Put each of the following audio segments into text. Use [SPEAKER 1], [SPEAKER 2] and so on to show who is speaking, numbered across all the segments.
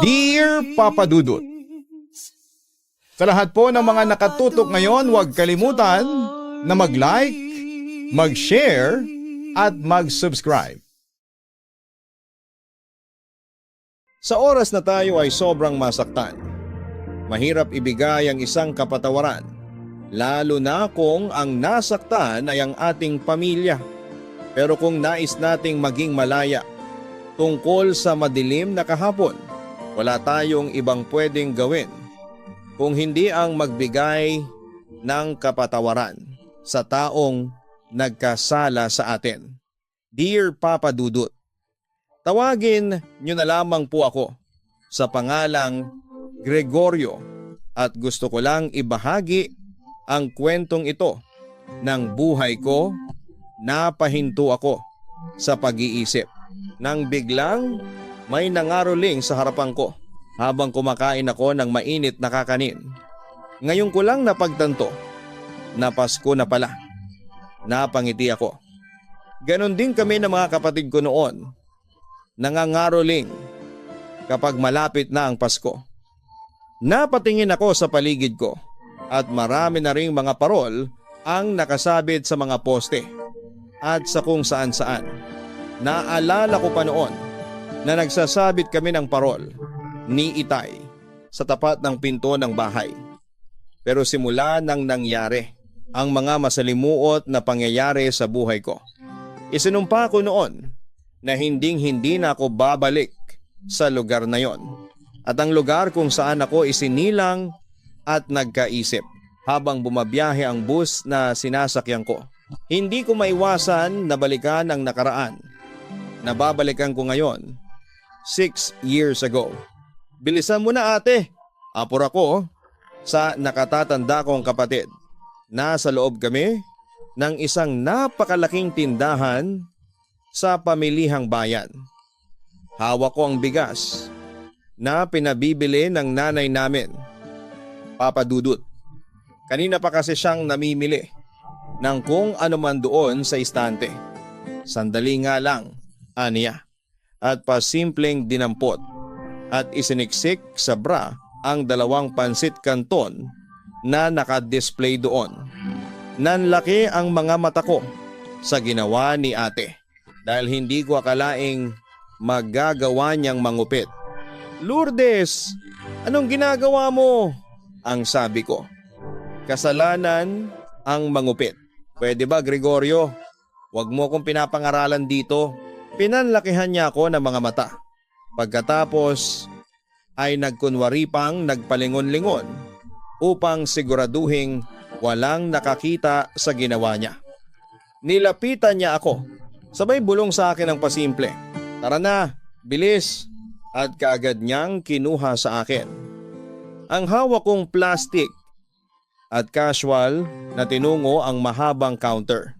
[SPEAKER 1] Dear Papa Dudut, sa lahat po ng mga nakatutok ngayon, huwag kalimutan na mag-like, mag-share, at mag-subscribe. Sa oras na tayo ay sobrang masaktan, mahirap ibigay ang isang kapatawaran, lalo na kung ang nasaktan ay ang ating pamilya. Pero kung nais nating maging malaya tungkol sa madilim na kahapon, wala tayong ibang pwedeng gawin kung hindi ang magbigay ng kapatawaran sa taong nagkasala sa atin. Dear Papa Dudut, tawagin niyo na lamang po ako sa pangalang Gregorio at gusto ko lang ibahagi ang kwentong ito ng buhay ko. Napahinto ako sa pag-iisip nang biglang may nangaroling sa harapan ko habang kumakain ako ng mainit na kakanin. Ngayon ko lang napagtanto na Pasko na pala. Napangiti ako. Ganon din kami ng mga kapatid ko noon. Nangangaroling kapag malapit na ang Pasko. Napatingin ako sa paligid ko at marami na ring mga parol ang nakasabit sa mga poste at sa kung saan saan. Naalala ko pa noon na nagsasabit kami ng parol ni Itay sa tapat ng pinto ng bahay. Pero simula nang nangyari ang mga masalimuot na pangyayari sa buhay ko, isinumpa ko noon na hindi na ako babalik sa lugar na yon at ang lugar kung saan ako isinilang at nagkaisip habang bumabiyahe ang bus na sinasakyan ko. Hindi ko maiwasan na balikan ang nakaraan. Nababalikan ko ngayon 6 years ago. Bilisan mo na ate, apor ako sa nakatatanda kong kapatid. Nasa loob kami ng isang napakalaking tindahan sa pamilihang bayan. Hawak ko ang bigas na pinabibili ng nanay namin, Papa Dudut. Kanina pa kasi siyang namimili ng kung ano man doon sa istante. Sandali nga lang, aniya, at pasimpleng dinampot at isiniksik sa bra ang 2 pansit kanton na nakadisplay doon. Nanlaki ang mga mata ko sa ginawa ni ate dahil hindi ko akalaing magagawa niyang mangupit. Lourdes, anong ginagawa mo? Ang sabi ko. Kasalanan ang mangupit. Pwede ba Gregorio? Huwag mo akong pinapangaralan dito. Pinanlakihan niya ako ng mga mata. Pagkatapos ay nagkunwari pang nagpalingon-lingon upang siguraduhing walang nakakita sa ginawa niya. Nilapitan niya ako. Sabay bulong sa akin ng pasimple. Tara na, bilis. At kaagad niyang kinuha sa akin ang hawak kong plastic at casual na tinungo ang mahabang counter.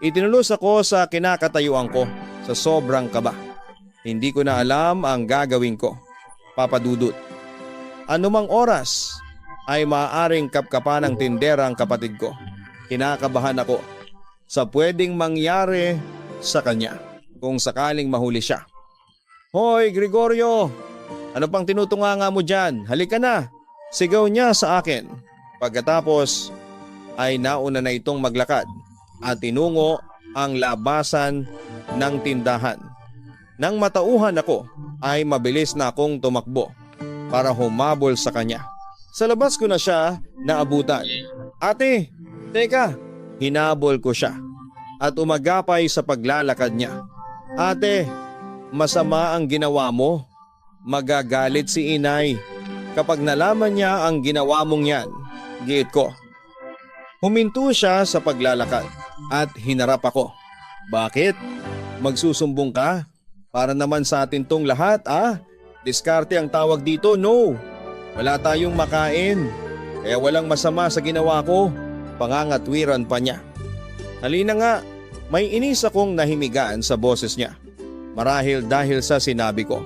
[SPEAKER 1] Itinulos ako sa kinakatayuan ko sa sobrang kaba. Hindi ko na alam ang gagawin ko, Papa Dudut. Anumang oras ay maaaring kapkapan ng tindera ang kapatid ko. Kinakabahan ako sa pwedeng mangyari sa kanya kung sakaling mahuli siya. Hoy Gregorio, ano pang tinutunganga mo dyan? Halika na, sigaw niya sa akin. Pagkatapos ay nauna na itong maglakad at tinungo ang labasan ng tindahan. Nang matauhan ako ay mabilis na akong tumakbo para humabol sa kanya. Sa labas ko na siya naabutan. Ate, teka, hinabol ko siya at umagapay sa paglalakad niya. Ate, masama ang ginawa mo. Magagalit si inay kapag nalaman niya ang ginawa mong yan. Giit ko. Huminto siya sa paglalakad at hinarap ako. Bakit? Magsusumbong ka? Para naman sa atin tong lahat Diskarte ang tawag dito, no. Wala tayong makain. Kaya walang masama sa ginawa ko. Pangangatwiran pa niya. Halina nga, may inis akong nahimigaan sa boses niya. Marahil dahil sa sinabi ko.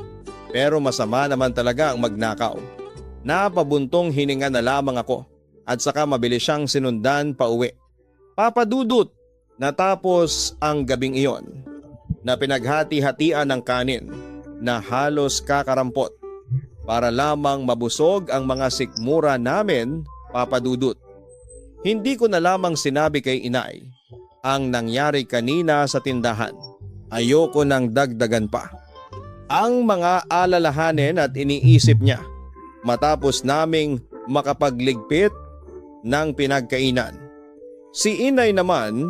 [SPEAKER 1] Pero masama naman talaga ang magnakaw. Napabuntong hininga na lamang ako at saka mabilis siyang sinundan pa uwi. Papa Dudut, natapos ang gabing iyon na pinaghati-hatian ng kanin na halos kakarampot. para lamang mabusog ang mga sikmura namin, Papa Dudut. Hindi ko na lamang sinabi kay inay ang nangyari kanina sa tindahan. Ayoko nang dagdagan pa ang mga alalahanin at iniisip niya matapos naming makapagligpit ng pinagkainan. Si inay naman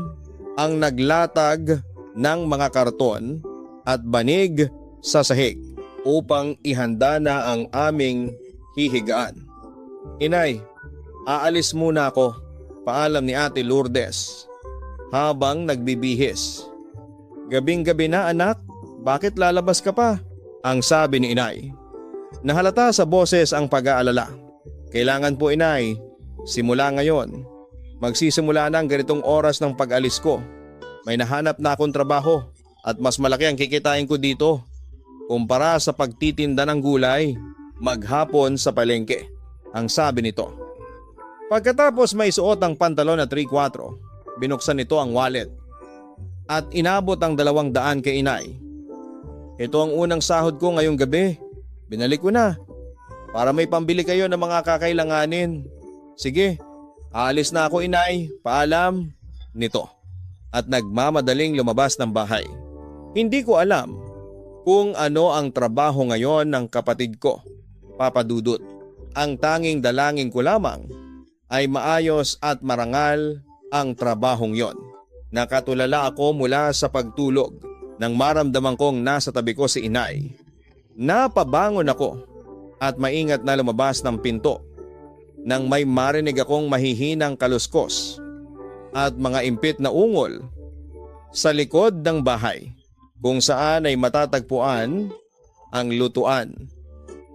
[SPEAKER 1] ang naglatag ng mga karton at banig sa sahig upang ihanda na ang aming hihigaan. Inay, aalis muna ako, paalam ni Ate Lourdes habang nagbibihis. Gabing-gabi na anak, bakit lalabas ka pa? Ang sabi ni inay. Nahalata sa boses ang pag-aalala. Kailangan po inay, simula ngayon, magsisimula na ang ganitong oras ng pag-alis ko. May nahanap na akong trabaho at mas malaki ang kikitain ko dito kumpara sa pagtitinda ng gulay maghapon sa palengke, ang sabi nito. Pagkatapos may suot ang pantalon na 3/4, binuksan nito ang wallet at inabot ang 200 kay inay. Ito ang unang sahod ko ngayong gabi, binalik ko na para may pambili kayo ng mga kakailanganin. Sige, aalis na ako inay, paalam, nito. At nagmamadaling lumabas ng bahay. Hindi ko alam kung ano ang trabaho ngayon ng kapatid ko, Papa Dudut. Ang tanging dalangin ko lamang ay maayos at marangal ang trabahong yon. Nakatulala ako mula sa pagtulog nang maramdaman kong nasa tabi ko si inay. Napabangon ako at maingat na lumabas ng pinto nang may marinig akong mahihinang kaluskos at mga impit na ungol sa likod ng bahay kung saan ay matatagpuan ang lutuan.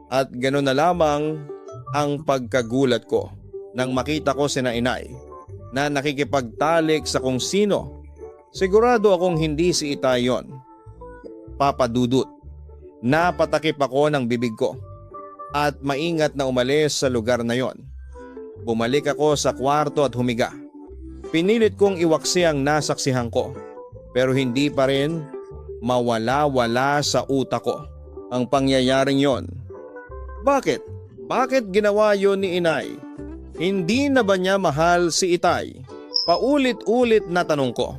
[SPEAKER 1] At gano'n na lamang ang pagkagulat ko nang makita ko sina inay na nakikipagtalik sa kung sino. Sigurado akong hindi si Itay yon, Papa Dudut. Napatakip ako ng bibig ko at maingat na umalis sa lugar na yon. Bumalik ako sa kwarto at humiga. Pinilit kong iwaksi ang nasaksihan ko pero hindi pa rin mawala-wala sa utak ko ang pangyayaring yon. Bakit? Bakit ginawa yon ni inay? Hindi na ba niya mahal si Itay? Paulit-ulit na tanong ko.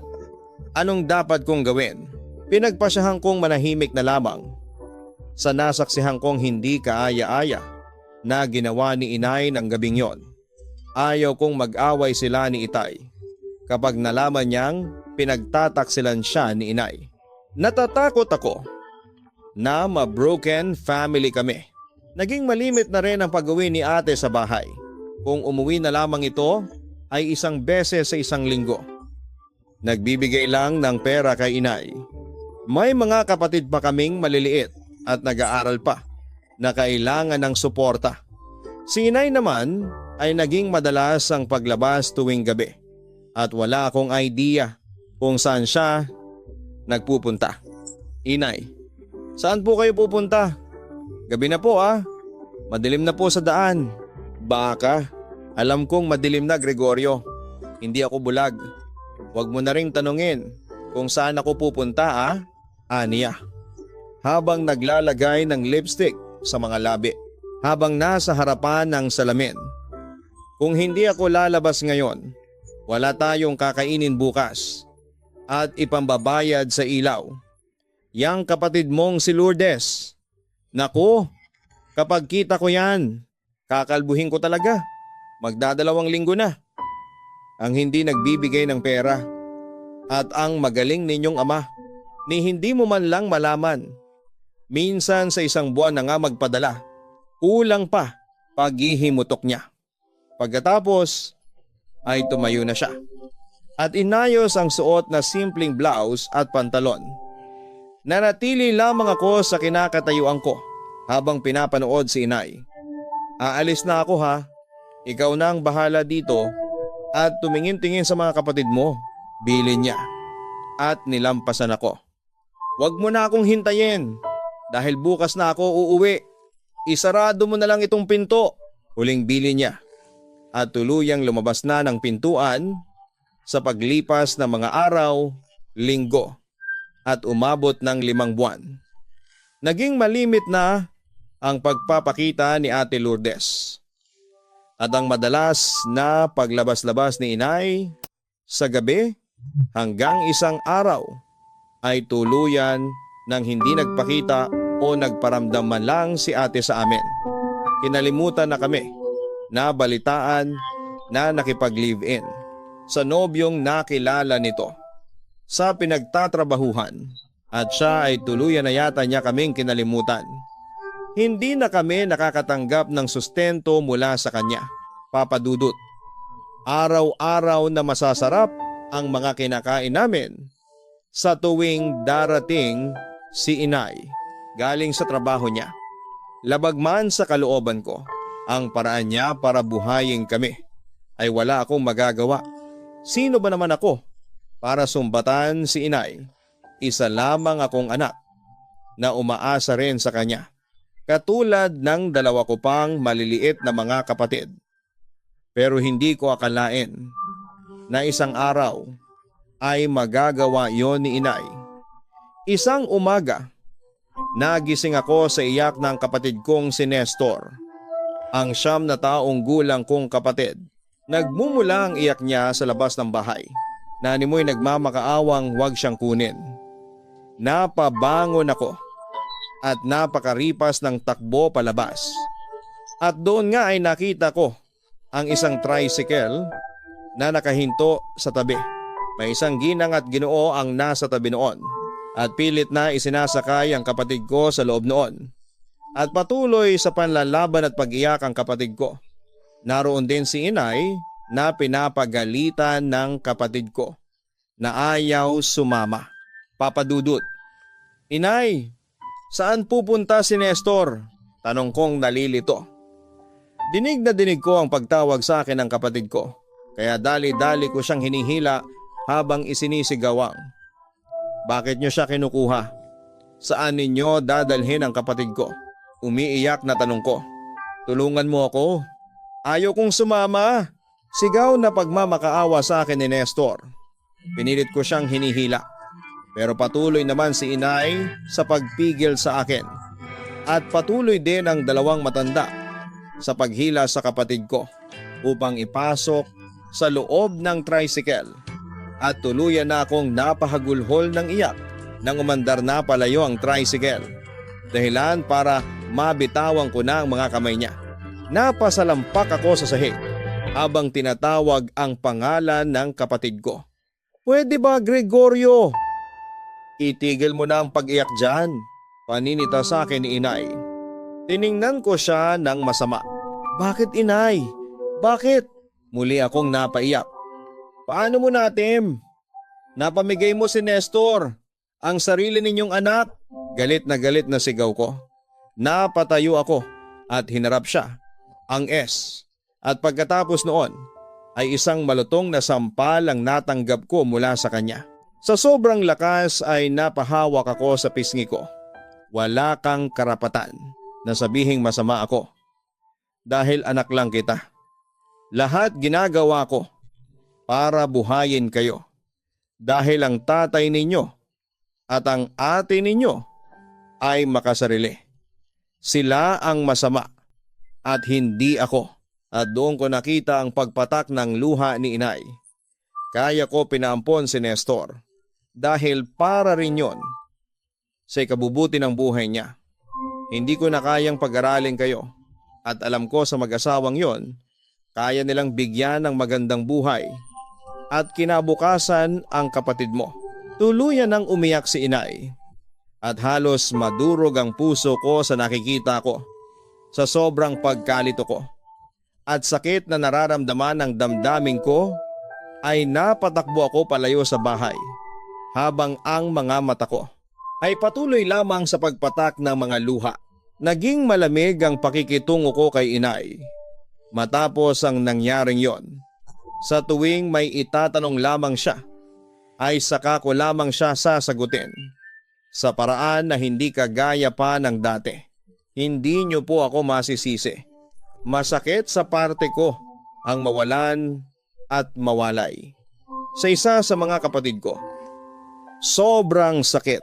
[SPEAKER 1] Anong dapat kong gawin? Pinagpasyahan kong manahimik na lamang sa nasaksihan kong hindi kaaya-aya na ginawa ni inay ng gabing yon. Ayaw kong mag-away sila ni Itay kapag nalaman niyang pinagtataksilan siya ni inay. Natatakot ako na ma-broken family kami. Naging malimit na rin ang pag-uwi ni ate sa bahay. Kung umuwi na lamang ito ay isang beses sa isang linggo. Nagbibigay lang ng pera kay inay. May mga kapatid pa kaming maliliit at nag-aaral pa na kailangan ng suporta. Si inay naman ay naging madalas ang paglabas tuwing gabi at wala akong idea kung saan siya nagpupunta. Inay, saan po kayo pupunta? Gabi na po Madilim na po sa daan. Baka, alam kong madilim na Gregorio. Hindi ako bulag. Huwag mo na ring tanungin kung saan ako pupunta Aniya. Habang naglalagay ng lipstick sa mga labi. Habang nasa harapan ng salamin. Kung hindi ako lalabas ngayon, wala tayong kakainin bukas at ipambabayad sa ilaw. Yang kapatid mong si Lourdes. Naku, kapag kita ko yan, kakalbuhin ko talaga. Magdadalawang linggo na. Ang hindi nagbibigay ng pera at ang magaling ninyong ama ni hindi mo man lang malaman. Minsan sa isang buwan na nga magpadala. Kulang pa paghihimutok niya. Pagkatapos ay tumayo na siya at inayos ang suot na simpleng blouse at pantalon. Nanatili lamang ako sa kinakatayuan ko habang pinapanood si inay. Aalis na ako ikaw na ang bahala dito at tumingin-tingin sa mga kapatid mo, bilin niya. At nilampasan ako. Huwag mo na akong hintayin dahil bukas na ako uuwi. Isarado mo na lang itong pinto, huling bilin niya. At tuluyang lumabas na ng pintuan sa paglipas ng mga araw, linggo at umabot ng 5 buwan. Naging malimit na ang pagpapakita ni Ate Lourdes. At ang madalas na paglabas-labas ni inay sa gabi hanggang isang araw ay tuluyan nang hindi nagpakita o nagparamdam man lang si ate sa amin. Kinalimutan na kami na balitaan na nakipag-live-in sa nobyong nakilala nito sa pinagtatrabahuhan at siya ay tuluyan na yata niya kaming kinalimutan. Hindi na kami nakakatanggap ng sustento mula sa kanya, Papa Dudut. Araw-araw na masasarap ang mga kinakain namin sa tuwing darating si inay galing sa trabaho niya. Labag man sa kalooban ko, ang paraan niya para buhayin kami ay wala akong magagawa. Sino ba naman ako para sumbatan si inay? Isa lamang akong anak na umaasa rin sa kanya. Katulad ng dalawa ko pang maliliit na mga kapatid. Pero hindi ko akalain na isang araw ay magagawa yon ni inay. Isang umaga, nagising ako sa iyak ng kapatid kong si Nestor. Ang 9 na taong gulang kong kapatid. Nagmumula ang iyak niya sa labas ng bahay. Nanimoy nagmamakaawang huwag siyang kunin. Napabangon ako at napakaripas ng takbo palabas. At doon nga ay nakita ko ang isang tricycle na nakahinto sa tabi. May isang ginang at Ginoo ang nasa tabi noon at pilit na isinasakay ang kapatid ko sa loob noon. At patuloy sa panlalaban at pag-iyak ang kapatid ko. Naroon din si inay na pinapagalitan ng kapatid ko na ayaw sumama. Papa Dudut, inay, saan pupunta si Nestor? Tanong kong nalilito. Dinig na dinig ko ang pagtawag sa akin ng kapatid ko, kaya dali-dali ko siyang hinihila habang isinisigawang. Bakit niyo siya kinukuha? Saan ninyo dadalhin ang kapatid ko? Umiiyak na tanong ko. Tulungan mo ako. Ayaw kong sumama. Sigaw na pagmamakaawa sa akin ni Nestor. Pinilit ko siyang hinihila. Pero patuloy naman si inay sa pagpigil sa akin. At patuloy din ang dalawang matanda sa paghila sa kapatid ko upang ipasok sa loob ng tricycle. At tuluyan na akong napahagulhol ng iyak nang umandar na palayo ang tricycle. Dahilan para mabitawan ko na ang mga kamay niya. Napasalampak ako sa sahig habang tinatawag ang pangalan ng kapatid ko. Pwede ba, Gregorio? Itigil mo na ang pag-iyak dyan, paninita sa akin ni inay. Tiningnan ko siya ng masama. Bakit inay? Bakit? Muli akong napaiyak. Paano mo natin? Napamigay mo si Nestor, ang sarili ninyong anak. Galit na sigaw ko. Napatayo ako at hinarap siya, ang S. At pagkatapos noon ay isang malutong na sampal ang natanggap ko mula sa kanya. Sa sobrang lakas ay napahawak ako sa pisngi ko. Wala kang karapatan na sabihing masama ako. Dahil anak lang kita. Lahat ginagawa ko para buhayin kayo. Dahil ang tatay ninyo at ang ate ninyo ay makasarili. Sila ang masama at hindi ako. At doon ko nakita ang pagpatak ng luha ni inay. Kaya ko pinaampon si Nestor dahil para rin yon sa ikabubuti ng buhay niya. Hindi ko na kayang pag-aralin kayo at alam ko sa mag-asawang yon, kaya nilang bigyan ng magandang buhay at kinabukasan ang kapatid mo. Tuluyan nang umiyak si inay at halos madurog ang puso ko sa nakikita ko sa sobrang pagkalito ko. At sakit na nararamdaman ng damdamin ko ay napatakbo ako palayo sa bahay habang ang mga mata ko ay patuloy lamang sa pagpatak ng mga luha. Naging malamig ang pakikitungo ko kay inay matapos ang nangyaring yon. Sa tuwing may itatanong lamang siya ay saka ko lamang siya sasagutin sa paraan na hindi kagaya pa ng dati. Hindi niyo po ako masisisi. Masakit sa parte ko ang mawalan at mawalay sa isa sa mga kapatid ko. Sobrang sakit.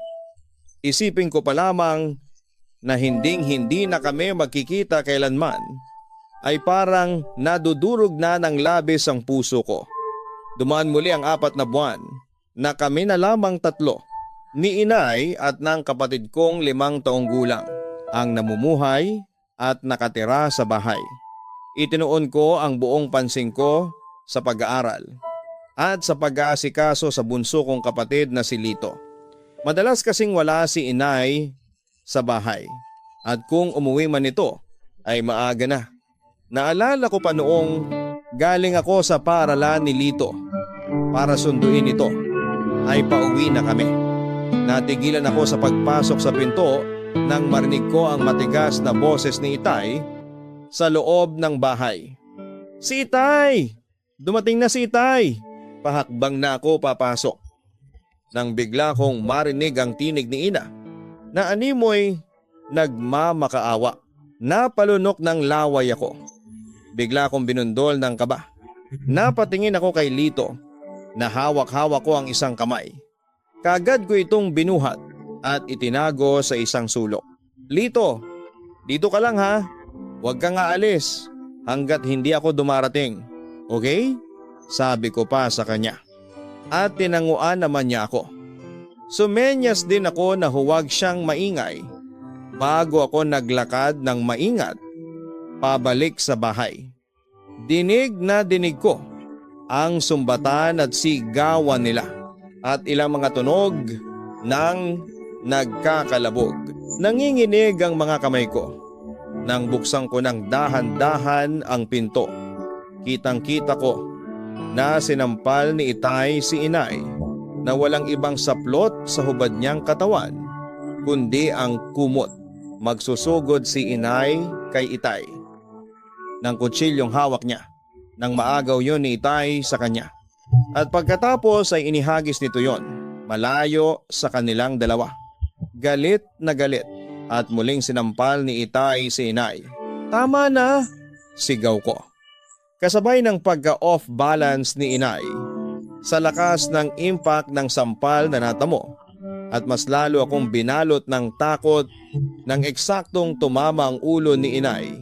[SPEAKER 1] Isipin ko pa lamang na hindi na kami magkikita kailanman ay parang nadudurog na ng labis ang puso ko. Dumaan muli ang 4 na buwan na kami na lamang 3, ni inay at ng kapatid kong 5 taong gulang ang namumuhay at nakatira sa bahay. Itinuon ko ang buong pansin ko sa pag-aaral at sa pag-aasikaso sa bunso kong kapatid na si Lito. Madalas kasing wala si inay sa bahay at kung umuwi man ito ay maaga na. Naalala ko pa noong galing ako sa paaralan ni Lito para sunduin ito ay pauwi na kami. Natigilan ako sa pagpasok sa pinto nang marinig ko ang matigas na boses ni Itay sa loob ng bahay. Si Itay! Dumating na si Itay! Pahakbang na ako papasok. Nang bigla kong marinig ang tinig ni Ina na animoy nagmamakaawa. Napalunok ng laway ako. Bigla akong binundol ng kaba. Napatingin ako kay Lito na hawak-hawak ko ang isang kamay. Kagad ko itong binuhat at itinago sa isang sulok. Lito, dito ka lang ha. Huwag kang aalis hanggat hindi ako dumarating. Okay? Sabi ko pa sa kanya. At tinanguan naman niya ako. Sumenyas din ako na huwag siyang maingay bago ako naglakad ng maingat pabalik sa bahay. Dinig na dinig ko ang sumbatan at sigawan nila at ilang mga tunog ng nagkakalabog. Nanginginig ang mga kamay ko. Nang buksan ko ng dahan-dahan ang pinto, kitang-kita ko na sinampal ni Itay si inay na walang ibang saplot sa hubad niyang katawan kundi ang kumot. Magsusugod si inay kay Itay ng kutsilyong hawak niya nang maagaw yon ni Itay sa kanya. At pagkatapos ay inihagis nito yon malayo sa kanilang dalawa. Galit na galit at muling sinampal ni Itay si inay. Tama na! Sigaw ko. Kasabay ng pagka-off balance ni inay sa lakas ng impact ng sampal na natamo at mas lalo akong binalot ng takot nang eksaktong tumama ang ulo ni inay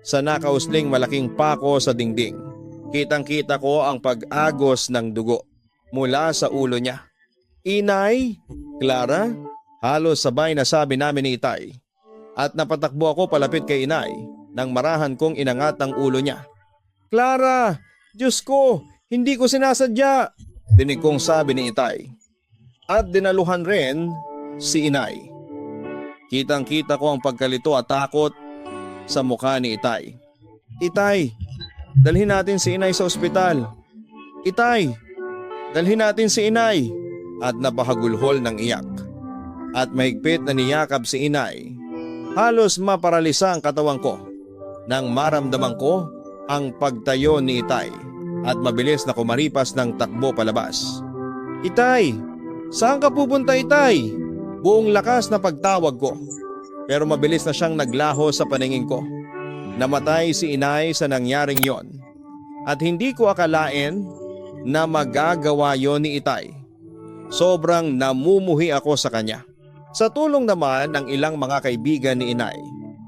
[SPEAKER 1] sa nakausling malaking pako sa dingding. Kitang-kita ko ang pag-agos ng dugo mula sa ulo niya. Inay, Clara, halos sabay na sabi namin ni Itay at napatakbo ako palapit kay inay nang marahan kong inangat ang ulo niya. Clara, Diyos ko, hindi ko sinasadya, dinig kong sabi ni Itay. At dinaluhan rin si inay. Kitang-kita ko ang pagkalito at takot sa mukha ni Itay. Itay, dalhin natin si inay sa ospital. Itay, dalhin natin si inay. At napahagulhol ng iyak. At mahigpit na niyakap si inay. Halos maparalisa ang katawan ko nang maramdaman ko ang pagtayo ni Itay at mabilis na kumaripas ng takbo palabas. Itay, saan ka pupunta Itay? Buong lakas na pagtawag ko. Pero mabilis na siyang naglaho sa paningin ko. Namatay si inay sa nangyaring yon. At hindi ko akalain na magagawa yon ni Itay. Sobrang namumuhi ako sa kanya. Sa tulong naman ng ilang mga kaibigan ni inay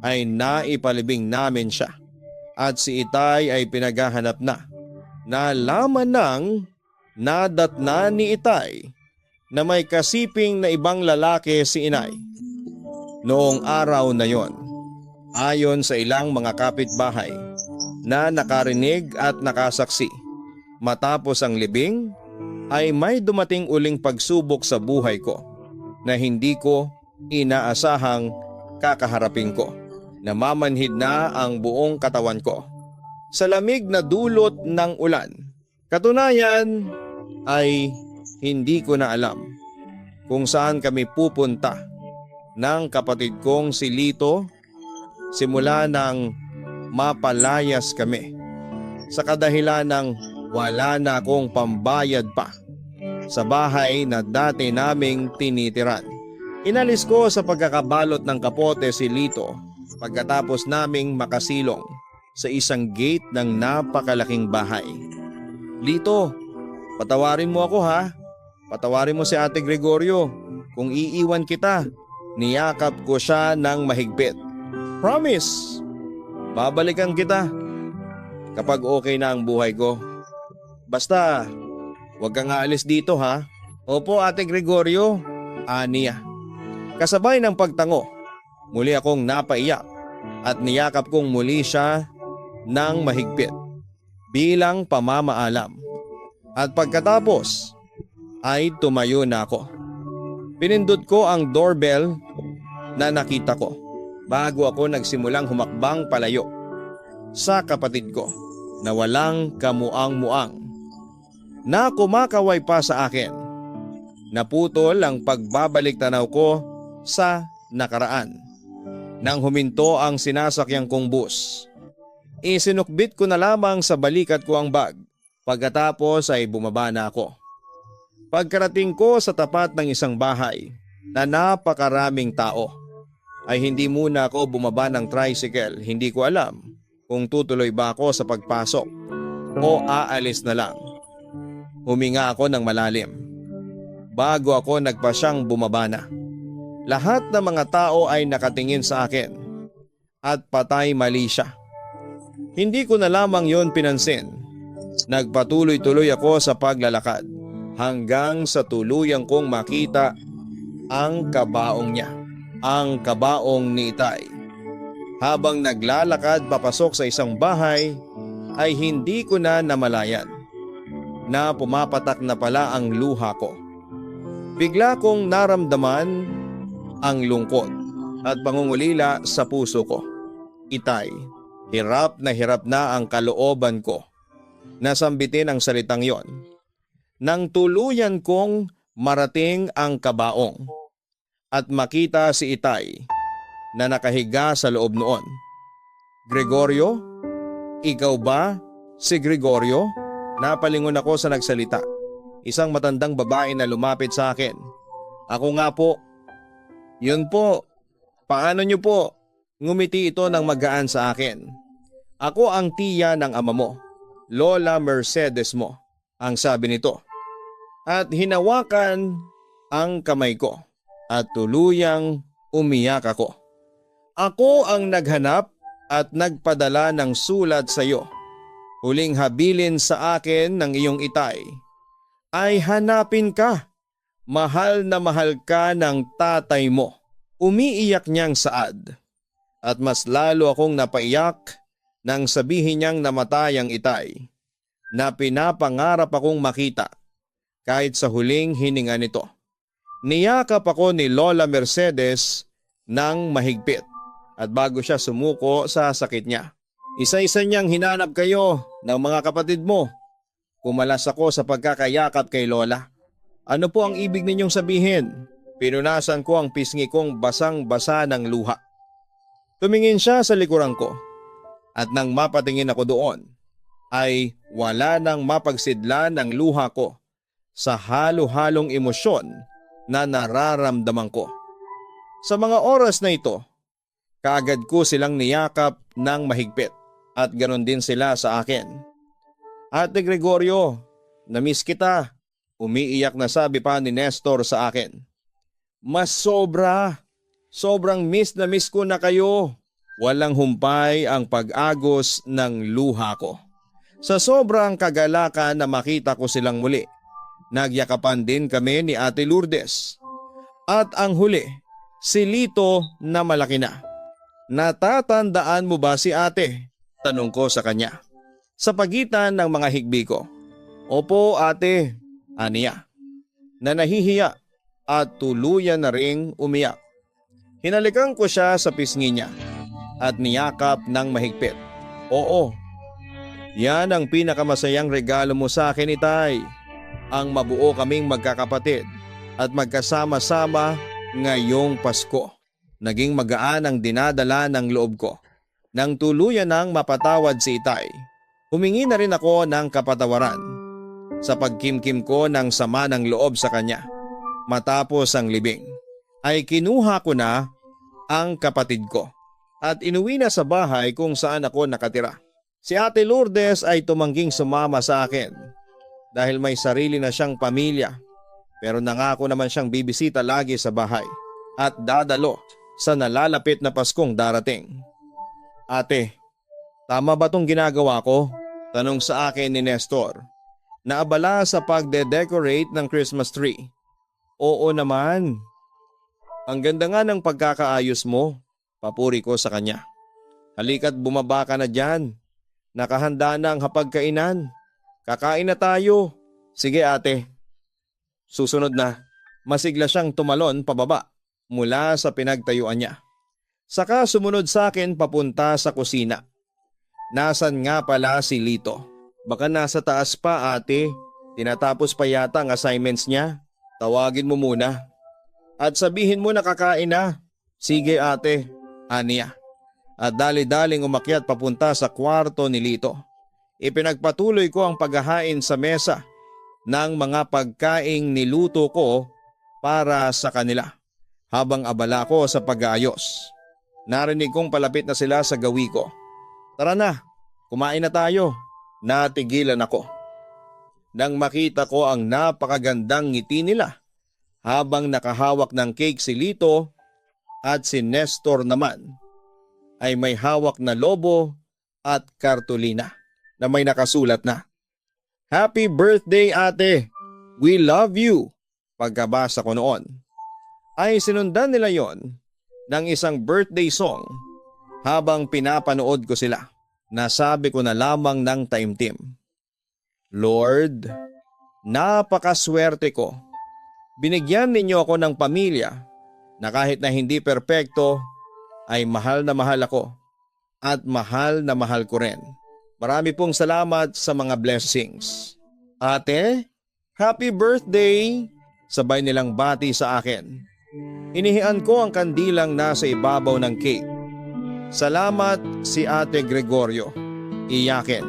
[SPEAKER 1] ay naipalibing namin siya. At si Itay ay pinaghahanap na. Nalaman ng nadatna ni Itay na may kasiping na ibang lalaki si inay. Noong araw na yon, ayon sa ilang mga kapitbahay na nakarinig at nakasaksi, matapos ang libing ay may dumating uling pagsubok sa buhay ko na hindi ko inaasahang kakaharapin ko. Namamanhid na ang buong katawan ko sa lamig na dulot ng ulan. Katunayan ay hindi ko na alam kung saan kami pupunta ng kapatid kong si Lito simula nang mapalayas kami sa kadahilan ng wala na akong pambayad pa sa bahay na dati naming tinitiran. Inalis ko sa pagkakabalot ng kapote si Lito pagkatapos naming makasilong sa isang gate ng napakalaking bahay. Lito, patawarin mo ako ha. Patawarin mo si Ate Gregorio kung iiwan kita. Niyakap ko siya ng mahigpit. Promise, babalikan kita kapag okay na ang buhay ko. Basta, huwag kang aalis dito ha. Opo Ate Gregorio, aniya. Kasabay ng pagtango, muli akong napaiyak at niyakap kong muli siya ng mahigpit bilang pamamaalam. At pagkatapos ay tumayo na ako. Pinindot ko ang doorbell na nakita ko bago ako nagsimulang humakbang palayo sa kapatid ko na walang kamuang-muang na kumakaway pa sa akin. Naputol ang pagbabalik tanaw ko sa nakaraan. Nang huminto ang sinasakyan kong bus, isinukbit ko na lamang sa balikat ko ang bag. Pagkatapos ay bumaba na ako. Pagkarating ko sa tapat ng isang bahay na napakaraming tao, ay hindi muna ako bumaba ng tricycle. Hindi ko alam kung tutuloy ba ako sa pagpasok o aalis na lang. Huminga ako ng malalim bago ako nagpasyang bumaba na. Lahat ng mga tao ay nakatingin sa akin at patay mali siya. Hindi ko na lamang yon pinansin. Nagpatuloy-tuloy ako sa paglalakad hanggang sa tuluyang kong makita ang kabaong niya, ang kabaong ni Itay. Habang naglalakad papasok sa isang bahay ay hindi ko na namalayan na pumapatak na pala ang luha ko. Bigla kong naramdaman ang lungkot at pangungulila sa puso ko. Itay, hirap na ang kalooban ko na sambitin ang salitang yon. Nang tuluyan kong marating ang kabaong at makita si Itay na nakahiga sa loob noon. Gregorio? Ikaw ba si Gregorio? Napalingon ako sa nagsalita. Isang matandang babae na lumapit sa akin. Ako nga po. Yun po. Paano niyo po? Ngumiti ito ng magaan sa akin. Ako ang tiya ng ama mo, Lola Mercedes mo, ang sabi nito. At hinawakan ang kamay ko at tuluyang umiyak ako. Ako ang naghanap at nagpadala ng sulat sa iyo. Huling habilin sa akin ng iyong Itay ay hanapin ka. Mahal na mahal ka ng tatay mo. Umiiyak niyang saad. At mas lalo akong napaiyak nang sabihin niyang namatay ang Itay na pinapangarap akong makita kahit sa huling hininga nito. Niyakap ako ni Lola Mercedes ng mahigpit at bago siya sumuko sa sakit niya. Isa-isa niyang hinanap kayo ng mga kapatid mo. Kumalas ako sa pagkakayakap kay Lola. Ano po ang ibig ninyong sabihin? Pinunasan ko ang pisngi kong basang-basa ng luha. Tumingin siya sa likuran ko at nang mapatingin ako doon ay wala nang mapagsidlan ng luha ko sa halo-halong emosyon na nararamdaman ko. Sa mga oras na ito, kaagad ko silang niyakap ng mahigpit at ganon din sila sa akin. Ate Gregorio, namiss kita, umiiyak na sabi pa ni Nestor sa akin. Mas sobrang miss na miss ko na kayo. Walang humpay ang pag-agos ng luha ko. Sa sobrang kagalakan na makita ko silang muli, nagyakapan din kami ni Ate Lourdes. At ang huli, si Lito na malaki na. Natatandaan mo ba si ate? Tanong ko sa kanya. Sa pagitan ng mga higbi ko. Opo ate, aniya. Na nahihiya at tuluyan na ring umiyak. Hinalikan ko siya sa pisngi niya at niyakap ng mahigpit. Oo, yan ang pinakamasayang regalo mo sa akin, Itay. Ang mabuo kaming magkakapatid at magkasama-sama ngayong Pasko. Naging magaan ang dinadala ng loob ko. Nang tuluyan nang mapatawad si Itay, humingi na rin ako ng kapatawaran sa pagkimkim ko ng sama ng loob sa kanya. Matapos ang libing, ay kinuha ko na ang kapatid ko at inuwi na sa bahay kung saan ako nakatira. Si Ate Lourdes ay tumangging sumama sa akin dahil may sarili na siyang pamilya pero nangako naman siyang bibisita lagi sa bahay. at dadalo sa nalalapit na Paskong darating. Ate, tama ba tong ginagawa ko? Tanong sa akin ni Nestor, na abala sa pagde-decorate ng Christmas tree. Oo naman. Ang ganda nga ng pagkakaayos mo, papuri ko sa kanya. Halika't bumaba ka na dyan. Nakahanda na ang hapagkainan. Kakain na tayo. Sige ate. Susunod na, masigla siyang tumalon pababa mula sa pinagtayuan niya. Saka sumunod sa akin papunta sa kusina. Nasan nga pala si Lito? Baka nasa taas pa ate. Tinatapos pa yata ang assignments niya. Tawagin mo muna. At sabihin mo na kakain na. Sige ate, aniya. At dali-daling umakyat papunta sa kwarto ni Lito. Ipinagpatuloy ko ang paghahain sa mesa ng mga pagkaing niluto ko para sa kanila. Habang abala ko sa pag-aayos, narinig kong palapit na sila sa gawi ko. Tara na, kumain na tayo. Natigilan ako nang makita ko ang napakagandang ngiti nila habang nakahawak ng cake si Lito at si Nestor naman ay may hawak na lobo at kartulina na may nakasulat na, "Happy birthday ate, we love you." Pagkabasa ko noon ay sinundan nila yon ng isang birthday song habang pinapanood ko sila. Nasabi ko na lamang ng taimtim, Lord, napakaswerte ko. Binigyan ninyo ako ng pamilya na kahit na hindi perpekto ay mahal na mahal ako at mahal na mahal ko rin. Marami pong salamat sa mga blessings. Ate, happy birthday! Sabay nilang bati sa akin. Inihian ko ang kandilang nasa ibabaw ng cake. Salamat si Ate Gregorio. Iyakin,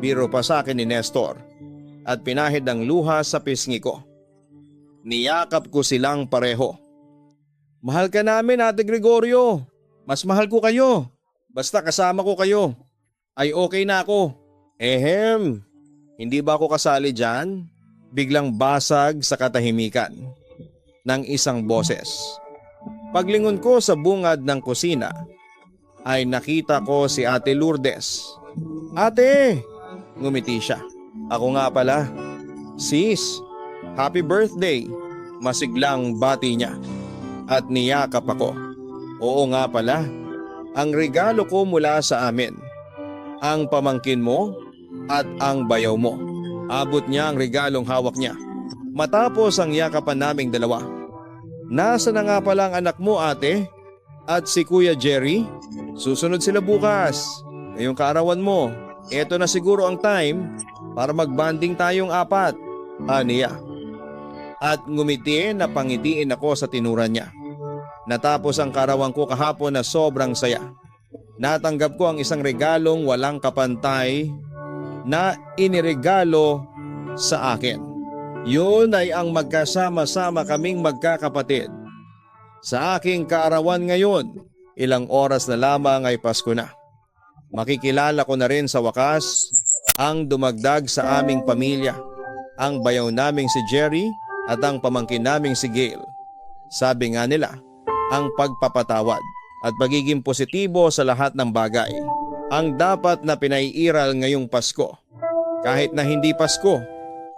[SPEAKER 1] biro pa sa akin ni Nestor at pinahid ang luha sa pisngi ko. Niyakap ko silang pareho. Mahal ka namin Ate Gregorio. Mas mahal ko kayo. Basta kasama ko kayo. Ay okay na ako. Ehem, hindi ba ako kasali dyan? Biglang basag sa katahimikan ng isang boses. Paglingon ko sa bungad ng kusina ay nakita ko si Ate Lourdes. Ate! Ngumiti siya. Ako nga pala. Sis, happy birthday! Masiglang bati niya at niyakap ako. Oo nga pala, ang regalo ko mula sa amin. Ang pamangkin mo at ang bayaw mo. Abot niya ang regalong hawak niya. Matapos ang yakapan naming dalawa. Nasa na nga pala ang anak mo ate? At si Kuya Jerry? Susunod sila bukas. Ngayong kaarawan mo, eto na siguro ang time para magbanding tayong apat. Aniya. At ngumiti na pangitiin ako sa tinura niya. Natapos ang kaarawan ko kahapon na sobrang saya. Natanggap ko ang isang regalong walang kapantay na iniregalo sa akin. Yun ay ang magkasama-sama kaming magkakapatid. Sa aking kaarawan ngayon, ilang oras na lamang ay Pasko na. Makikilala ko na rin sa wakas ang dumagdag sa aming pamilya, ang bayaw naming si Jerry at ang pamangkin naming si Gail. Sabi nga nila, ang pagpapatawad at pagiging positibo sa lahat ng bagay ang dapat na pinaiiral ngayong Pasko. Kahit na hindi Pasko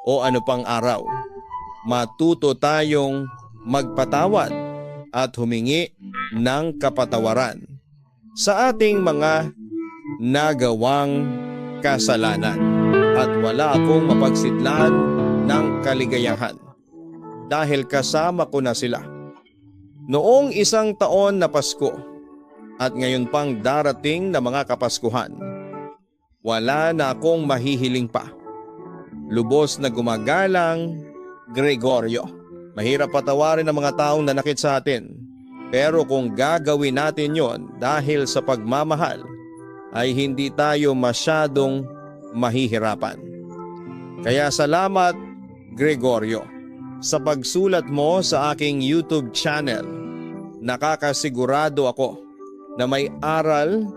[SPEAKER 1] o ano pang araw, matuto tayong magpatawad at humingi ng kapatawaran sa ating mga nagawang kasalanan. At wala akong mapagsidlan ng kaligayahan dahil kasama ko na sila noong isang taon na Pasko at ngayon pang darating na mga Kapaskuhan. Wala na akong mahihiling pa. Lubos na gumagalang, Gregorio. Mahirap patawarin ang mga taong nanakit sa atin. Pero kung gagawin natin yon dahil sa pagmamahal, ay hindi tayo masyadong mahihirapan. Kaya salamat, Gregorio, sa pagsulat mo sa aking YouTube channel. Nakakasigurado ako na may aral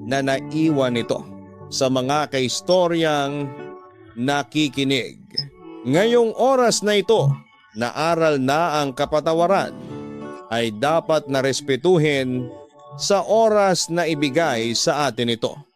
[SPEAKER 1] na naiwan nito sa mga kaistoryang nakikinig. Ngayong oras na ito, naaral na ang kapatawaran ay dapat na respetuhin sa oras na ibigay sa atin ito.